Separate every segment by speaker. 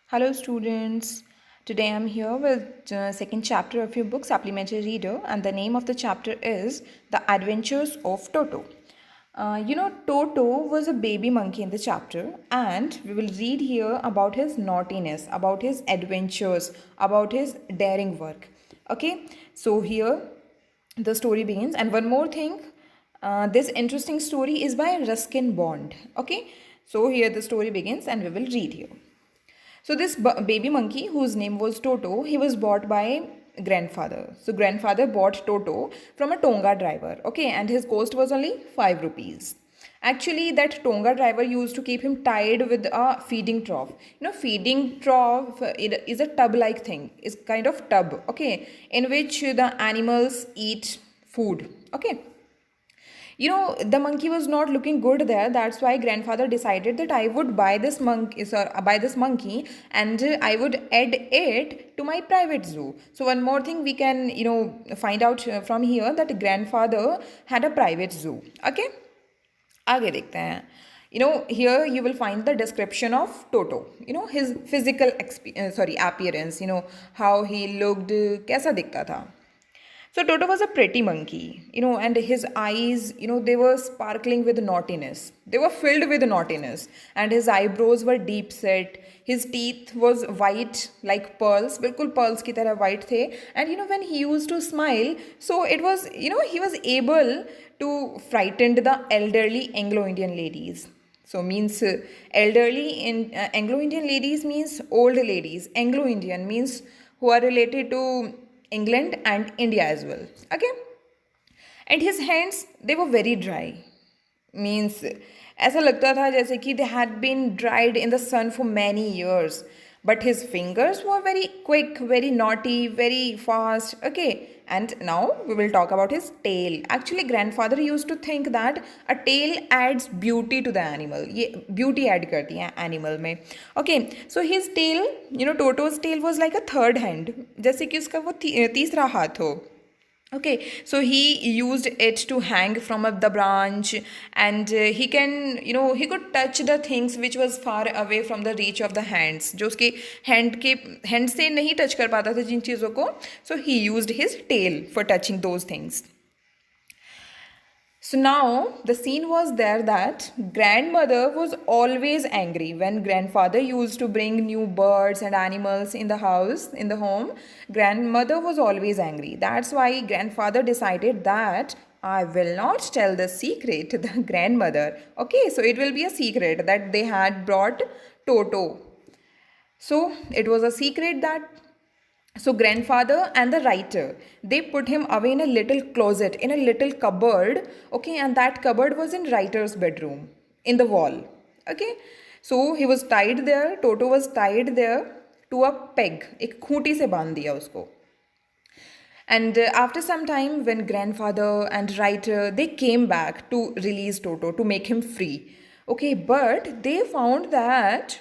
Speaker 1: Hello students. Today I'm here with the second chapter of your book Supplementary Reader, and the name of the chapter is The Adventures of Toto. Toto was a baby monkey in the chapter, and we will read here about his naughtiness, about his adventures, about his daring work. Okay, so here the story begins, and one more thing, this interesting story is by Ruskin Bond. Okay, so here the story begins, and we will read here. So this baby monkey, whose name was Toto, he was bought by grandfather. So grandfather bought Toto from a Tonga driver. Okay, and his cost was only 5 rupees. Actually, that Tonga driver used to keep him tied with a feeding trough. Feeding trough it is a tub-like thing. It's kind of tub. Okay, in which the animals eat food. Okay, the monkey was not looking good there. That's why grandfather decided that I would buy this monkey, and I would add it to my private zoo. So one more thing we can find out from here, that grandfather had a private zoo. Okay, आगे देखते हैं. Here you will find the description of Toto. His physical appearance. How he looked, कैसा दिखता था. So Toto was a pretty monkey, and his eyes, they were sparkling with naughtiness. They were filled with naughtiness, and his eyebrows were deep set. His teeth was white like pearls, बिल्कुल pearls की तरह white थे. And when he used to smile, so it was, he was able to frighten the elderly Anglo-Indian ladies. So means elderly in Anglo-Indian ladies means old ladies. Anglo-Indian means who are related to England and India as well. Okay, and his hands, they were very dry. Means ऐसा लगता था जैसे कि they had been dried in the sun for many years. But his fingers were very quick, very naughty, very fast. Okay, and now we will talk about his tail. Actually, grandfather used to think that a tail adds beauty to the animal. ये beauty add करती है animal में. Okay, so his tail, Toto's tail was like a third hand. जैसे कि उसका वो तीसरा हाथ हो. Okay, so he used it to hang from the branch, and he could touch the things which was far away from the reach of the hands, जो उसके hand से नहीं touch कर पाता था जिन चीज़ों को. So he used his tail for touching those things. So now the scene was there that grandmother was always angry when grandfather used to bring new birds and animals in the house, in the home. Grandmother was always angry. That's why grandfather decided that I will not tell the secret to the grandmother. Okay, so it will be a secret that they had brought Toto. So it was a secret that so grandfather and the writer, they put him away in a little closet, in a little cupboard. Okay, and that cupboard was in writer's bedroom, in the wall. Okay, so he was tied there. Toto was tied there to a peg. एक खूंटी से बांध दिया उसको. And after some time, when grandfather and writer, they came back to release Toto, to make him free. Okay, but they found that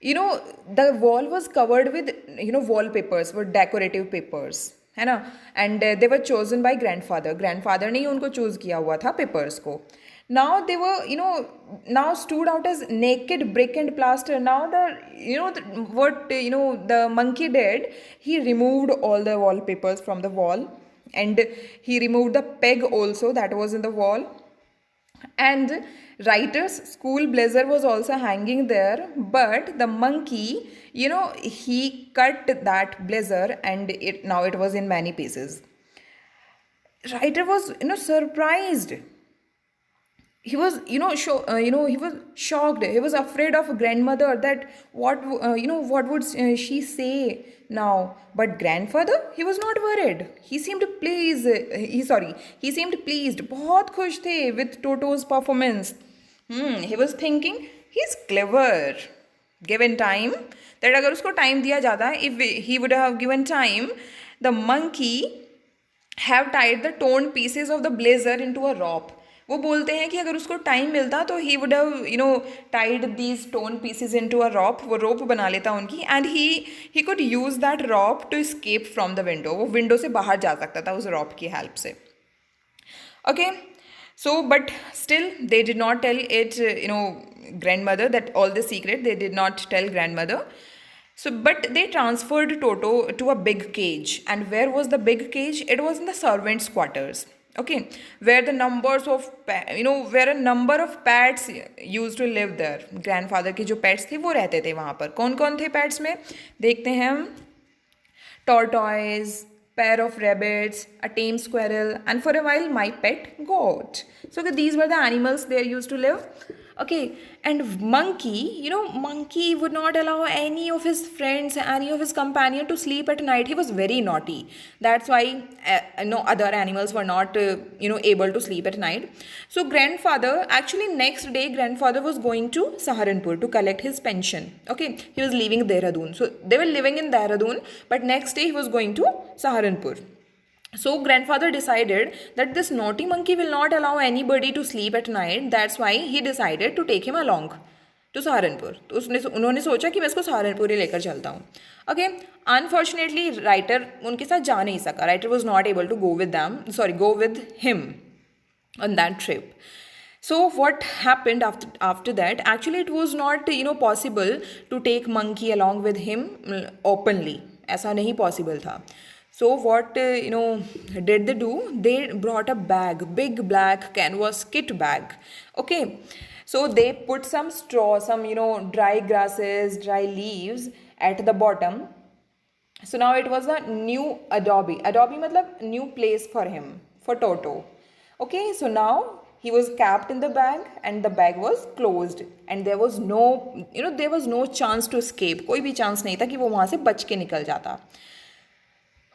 Speaker 1: the wall was covered with wallpapers, were decorative papers, है ना. And they were chosen by grandfather ने ही उनको choose किया हुआ था papers को. Now they were now stood out as naked brick and plaster. Now the monkey did, he removed all the wallpapers from the wall, and he removed the peg also that was in the wall. And writer's school blazer was also hanging there, but the monkey, he cut that blazer, and it was in many pieces. Writer was surprised. He was he was shocked. He was afraid of grandmother, that what would she say now. But grandfather, he was not worried. He seemed pleased. He seemed pleased. बहुत खुश थे with Toto's performance. He was thinking, he's clever. Given time, that अगर उसको time दिया जाता, if he would have given time, the monkey have tied the torn pieces of the blazer into a rope. वो बोलते हैं कि अगर उसको टाइम मिलता तो he would have tied these torn pieces into a rope. वो rope बना लेता उनकी, and he could use that rope to escape from the window. वो window से बाहर जा सकता था उस rope की help से. Okay, So, but still, they did not tell it, grandmother, that all the secret, they did not tell grandmother. So, but they transferred Toto to a big cage. And where was the big cage? It was in the servants' quarters. Okay, where the numbers of, where a number of pets used to live there. Grandfather के जो pets थे वो रहते थे वहाँ पर. कौन कौन थे pets में? देखते हैं हम. Tortoise, pair of rabbits, a tame squirrel, and for a while my pet goat. So these were the animals they used to live. Okay, and monkey, monkey would not allow any of his friends, any of his companion to sleep at night. He was very naughty. That's why no other animals were not, able to sleep at night. So grandfather, actually next day, grandfather was going to Saharanpur to collect his pension. Okay, he was leaving Dehradun. So they were living in Dehradun, but next day he was going to Saharanpur. So grandfather decided that this naughty monkey will not allow anybody to sleep at night. That's why he decided to take him along to Saharanpur. तो उन्होंने सोचा कि मैं इसको सहारनपुर ही लेकर चलता हूँ. Okay, unfortunately writer उनके साथ जा नहीं सका. Writer was not able to go with him on that trip. So what happened after that? Actually, it was not possible to take monkey along with him openly. ऐसा नहीं possible था. So what did they do? They brought a bag, big black canvas kit bag. Okay, so they put some straw, some dry grasses, dry leaves at the bottom. So now it was a new Adobe matlab new place for him, for Toto. Okay, so now he was capped in the bag and the bag was closed and there was no chance to escape. कोई भी chance नहीं था कि वो वहाँ से बच के निकल जाता.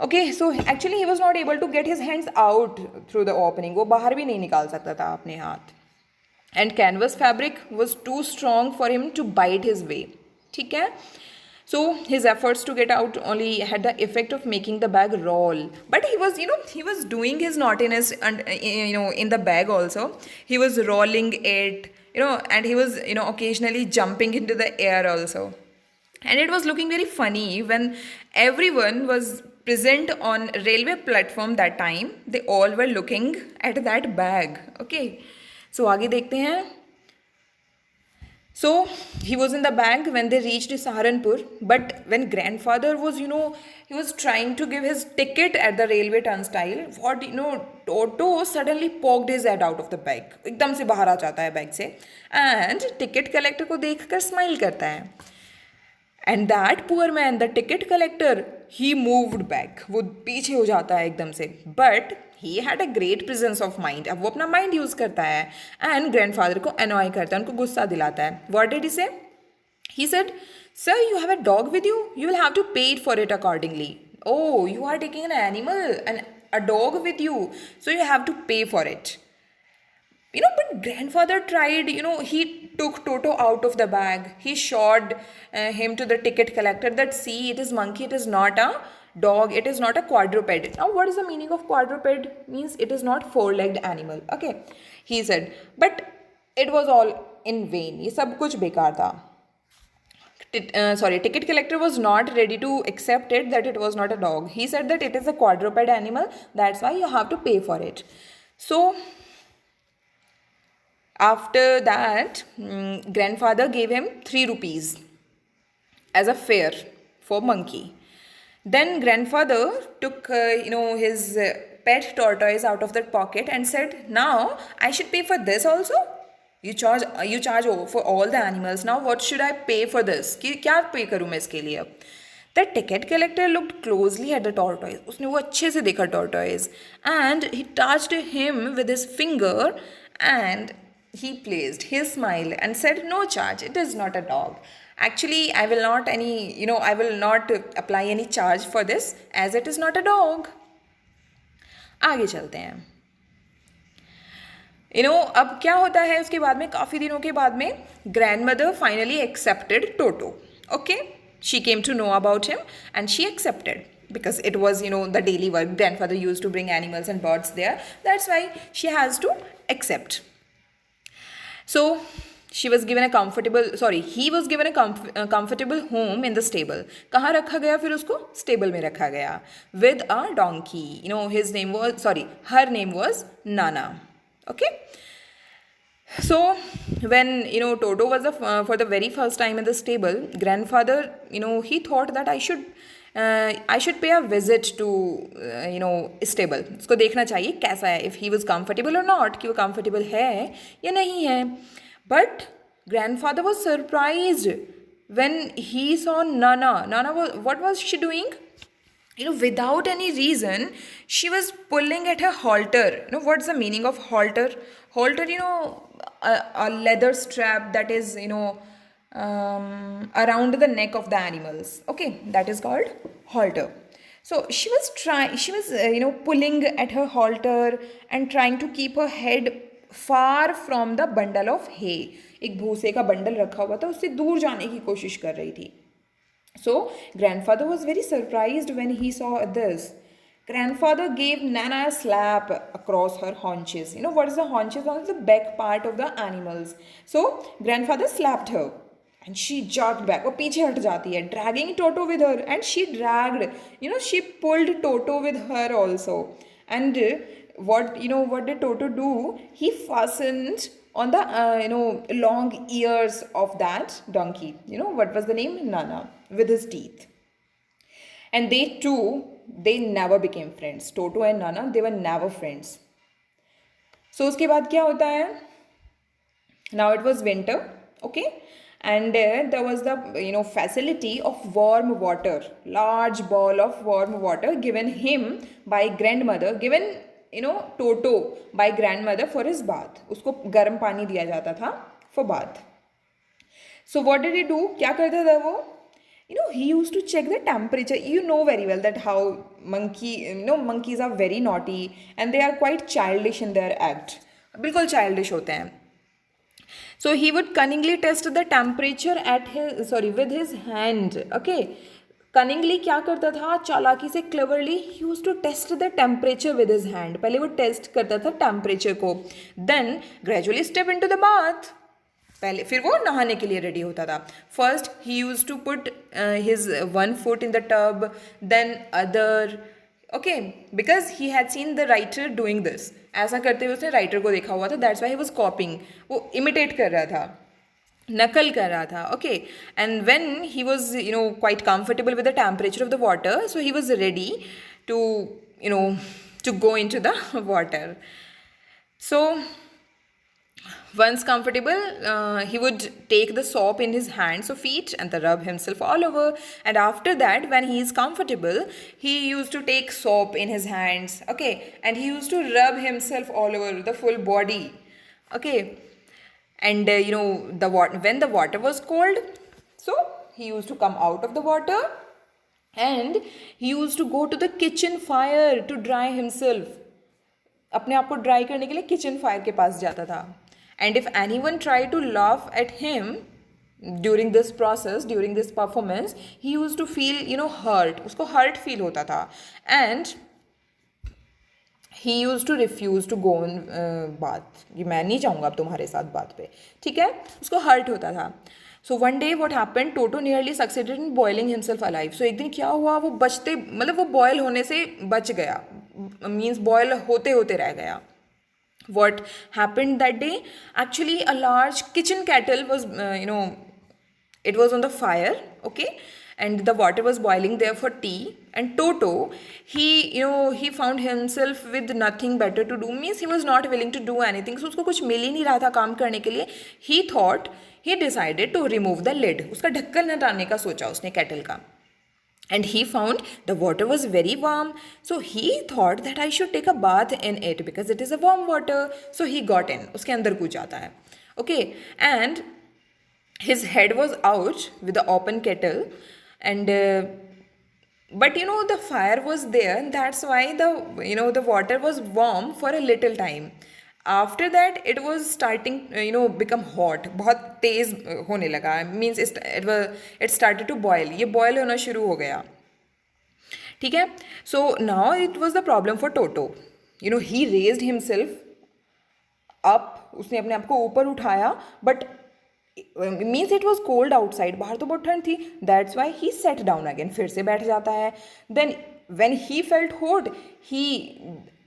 Speaker 1: Okay, so actually he was not able to get his hands out through the opening. वो बाहर भी नहीं निकाल सकता था अपने हाथ. And canvas fabric was too strong for him to bite his way. ठीक है? So his efforts to get out only had the effect of making the bag roll. But he was doing his naughtiness and in the bag also. He was rolling it, and he was occasionally jumping into the air also. And it was looking very funny when everyone was present on railway platform that time. They all were looking at that bag. Okay. So आगे देखते हैं. So he was in the bag when they reached Saharanpur. But when grandfather was, he was trying to give his ticket at the railway turnstile. Toto suddenly poked his head out of the bag. एकदम से बाहर आ जाता है bag से. And ticket collector को देखकर smile करता है. And that poor man, the ticket collector, he moved back. वो पीछे हो जाता है एकदम से. But he had a great presence of mind. अब वो अपना mind use करता है. And grandfather को annoy करता है, उनको गुस्सा दिलाता है. What did he say? He said, "Sir, you have a dog with you. You will have to pay for it accordingly." Oh, you are taking an animal and a dog with you, so you have to pay for it. But grandfather tried, he took Toto out of the bag. He showed him to the ticket collector that, see, it is monkey, it is not a dog, it is not a quadruped. Now, what is the meaning of quadruped? Means it is not four-legged animal. Okay, he said, but it was all in vain. ये सब कुछ बेकार था. Ticket collector was not ready to accept it that it was not a dog. He said that it is a quadruped animal, that's why you have to pay for it. So after that, grandfather gave him 3 rupees as a fare for monkey. Then grandfather took, his pet tortoise out of that pocket and said, "Now I should pay for this also? You charge for all the animals. Now what should I pay for this? क्या pay करूँ मैं इसके लिए?" The ticket collector looked closely at the tortoise. उसने वो अच्छे से देखा tortoise and he touched him with his finger and he placed his smile and said, "No charge, it is not a dog. Actually, I will not apply any charge for this as it is not a dog." आगे चलते हैं. अब क्या होता है उसके बाद में, काफ़ी दिनों के बाद में grandmother finally accepted Toto. Okay, she came to know about him and she accepted because it was, the daily work. Grandfather used to bring animals and birds there. That's why she has to accept. So he was given a comfortable home in the stable. कहाँ रखा गया फिर उसको? Stable में रखा गया. With a donkey. Her name was Nana. Okay. So when Toto was for the very first time in the stable, grandfather he thought that I should pay a visit to stable. उसको देखना चाहिए कैसा है, if he was comfortable or not, कि वो comfortable है या नहीं है. But grandfather was surprised when he saw Nana. Nana was, what was she doing? Without any reason, she was pulling at her halter. What's the meaning of halter? Halter, a leather strap that is, around the neck of the animals. Okay, that is called halter. So she was pulling at her halter and trying to keep her head far from the bundle of hay. एक भूसे का bundle रखा हुआ था, उससे दूर जाने की कोशिश कर रही थी. So, grandfather was very surprised when he saw this. Grandfather gave Nana a slap across her haunches. What is the haunches? It's the back part of the animals. So, grandfather slapped her and she jerked back. वो पीछे हट जाती है, dragging Toto with her, and she dragged. She pulled Toto with her also. And what did Toto do? He fastened on the long ears of that donkey. What was the name? Nana, with his teeth. And they never became friends. Toto and Nana, they were never friends. So उसके बाद क्या होता है? Now it was winter, okay, and there was the facility of warm water, large ball of warm water given him by grandmother, given Toto by grandmother for his bath. उसको गर्म पानी दिया जाता था for bath. So what did he do? क्या करता था वो? He used to check the temperature. You know very well that how monkeys are very naughty and they are quite childish in their act. बिल्कुल childish होते हैं. So he would cunningly test the temperature with his hand. Okay. Cunningly क्या करता था? चालाकी से cleverly he used to test the temperature with his hand. पहले वो test करता था temperature को. Then gradually step into the bath. पहले फिर वो नहाने के लिए रेडी होता था. First he used to put his one foot in the tub, then other. Okay, because he had seen the writer doing this. ऐसा करते हुए उसने राइटर को देखा हुआ था. That's why he was copying. वो imitate कर रहा था, नकल कर रहा था. Okay, and when he was quite comfortable with the temperature of the water, so he was ready to to go into the water. So once comfortable, he would take the soap in his hands or feet and rub himself all over. And after that, when he is comfortable, he used to take soap in his hands, okay, and he used to rub himself all over the full body, okay. And when the water was cold, so he used to come out of the water and he used to go to the kitchen fire to dry himself. अपने आप को dry करने के लिए kitchen fire के पास जाता था. And if anyone tried to laugh at him during this process, during this performance, he used to feel hurt. उसको hurt feel होता था. And he used to refuse to go in bath. कि मैं नहीं जाऊँगा अब तुम्हारे साथ बात पे, ठीक है. उसको hurt होता था. So one day what happened? Toto nearly succeeded in boiling himself alive. So एक दिन क्या हुआ? वो बचते मतलब वो boil होने से बच गया. Means boil होते होते रह गया. What happened that day? Actually, a large kitchen kettle was, it was on the fire, okay, and the water was boiling there for tea. And Toto, he found himself with nothing better to do. Means he was not willing to do anything. So उसको कुछ मिल ही नहीं रहा था काम करने के लिए. He decided to remove the lid. उसका ढक्कन हटाने का सोचा उसने kettle का. And he found the water was very warm. So he thought that I should take a bath in it because it is a warm water. So he got in. उसके अंदर कूद जाता है. Okay. And his head was out with the open kettle. And but the fire was there. And that's why the water was warm for a little time. After that it was starting become hot. बहुत तेज होने लगा. Means it started to boil. ये boil होना शुरू हो गया, ठीक है. So now it was the problem for Toto. He raised himself up. उसने अपने आप को ऊपर उठाया. But means it was cold outside. बाहर तो बहुत ठंड थी. That's why he sat down again. फिर से बैठ जाता है. Then when he felt hot,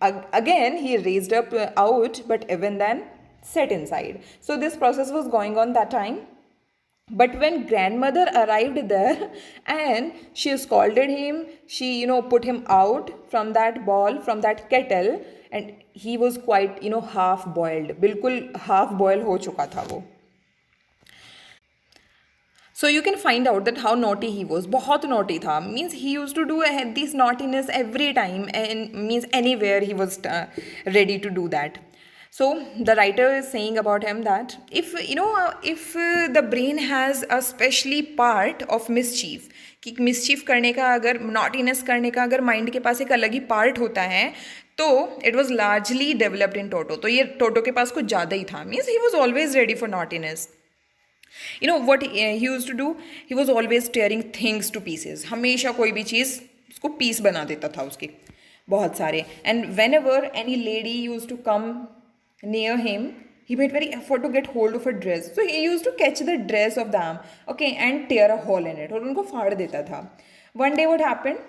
Speaker 1: Again, he raised up out, but even then set inside. So this process was going on that time. But when grandmother arrived there and she scolded him, she, put him out from that ball, from that kettle, and he was quite, half boiled. बिल्कुल half boiled हो चुका था वो. So you can find out that how naughty he was. बहुत naughty था. Means he used to do this naughtiness every time, and means anywhere he was ready to do that. So the writer is saying about him that if the brain has a specially part of mischief, कि mischief करने का अगर naughtiness करने का अगर mind के पास एक अलग ही part होता है, तो it was largely developed in Toto. तो ये Toto के पास कुछ ज़्यादा ही था. Means he was always ready for naughtiness. You know what he used to do? He was always tearing things to pieces. हमेशा कोई भी चीज़ उसको पीस बना देता था उसके बहुत सारे. And whenever any lady used to come near him, he made very effort to get hold of her dress. So he used to catch the dress of them, okay, and tear a hole in it. और उनको फाड़ देता था. One day what happened?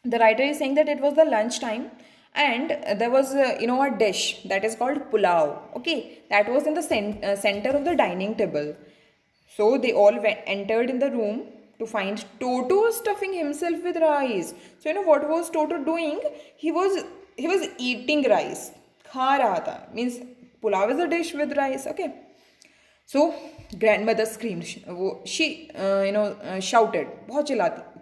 Speaker 1: The writer is saying that it was the lunch time. And there was a dish that is called pulao, okay, that was in the center of the dining table. So they all entered in the room to find Toto stuffing himself with rice. So what was Toto doing? He was eating rice. खा रहा था. Means pulao is a dish with rice, okay. So grandmother screamed. She shouted. बहुत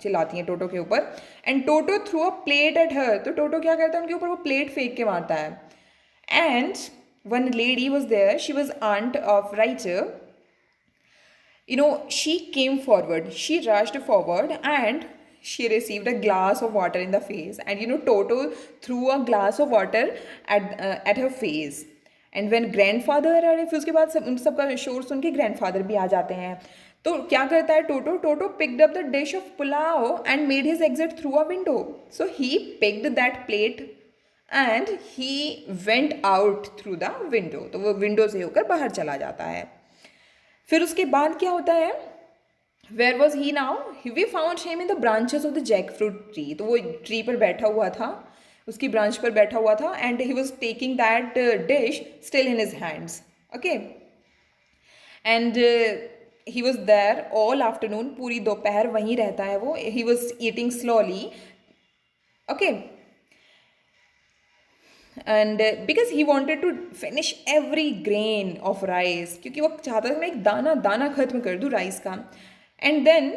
Speaker 1: चिल्लाती हैं टोटो के ऊपर. And Toto threw a plate at her. तो टोटो क्या करता है उनके ऊपर वो प्लेट फेंक के मारता है. And one lady was there. She was aunt of writer. She came forward. She rushed forward and she received a glass of water in the face. And Toto threw a glass of water at her face. And when grandfather अरे फिर उसके बाद उन सबका शोर सुन के grandfather भी आ जाते हैं. तो क्या करता है Toto picked up the dish of pulao and made his exit through a window. So he picked that plate and he went out through the window. तो वो विंडो से होकर बाहर चला जाता है. फिर उसके बाद क्या होता है? Where was he now? We found him in the branches of the jackfruit tree. तो वो ट्री पर बैठा हुआ था, उसकी ब्रांच पर बैठा हुआ था. And he was taking that dish still in his hands, okay. And he was there all afternoon. पूरी दोपहर वहीं रहता है वो. He was eating slowly, okay. And because he wanted to finish every grain of rice, क्योंकि वो चाहता था मैं एक दाना दाना खत्म कर दूँ राइस का. And then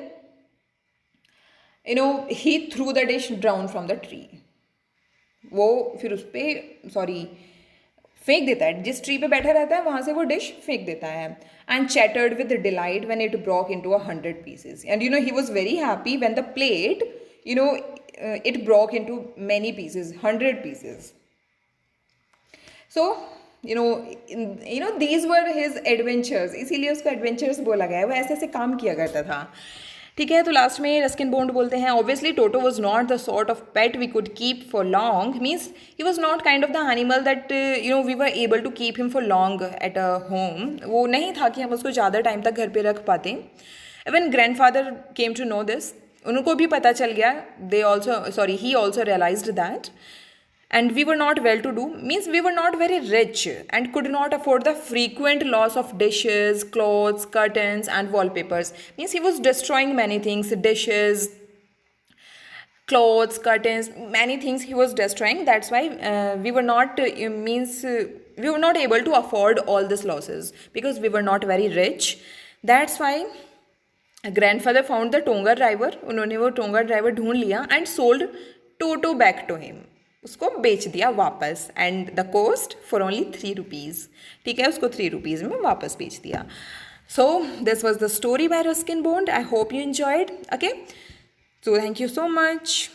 Speaker 1: he threw the dish down from the tree. वो फिर उस पर फेंक देता है. जिस ट्री पे बैठा रहता है वहाँ से वो डिश फेंक देता है. And chattered with delight when it broke into 100 pieces. And he was very happy when the plate it broke into many pieces, 100 pieces. So these were his adventures. इसीलिए उसको एडवेंचर्स बोला गया है. वो ऐसे ऐसे काम किया करता था, ठीक है. तो लास्ट में रस्किन बॉन्ड बोलते हैं, obviously Toto was not the sort of pet we could keep for long. Means he was not kind of the animal that we were able to keep him for long at a home. वो नहीं था कि हम उसको ज़्यादा time तक घर पे रख पाते. Even grandfather came to know this. उनको भी पता चल गया. He also realised that. And we were not well-to-do, means we were not very rich and could not afford the frequent loss of dishes, clothes, curtains and wallpapers. Means he was destroying many things, dishes, clothes, curtains, many things he was destroying. That's why we were not we were not able to afford all these losses because we were not very rich. That's why grandfather found the Tonga driver. उन्होंने वो Tonga driver ढूंढ लिया and sold Toto back to him. उसको बेच दिया वापस. And the cost for only 3 rupees. ठीक है, उसको 3 rupees में वापस बेच दिया. So this was the story by Ruskin bond. I hope you enjoyed. Okay, so thank you so much.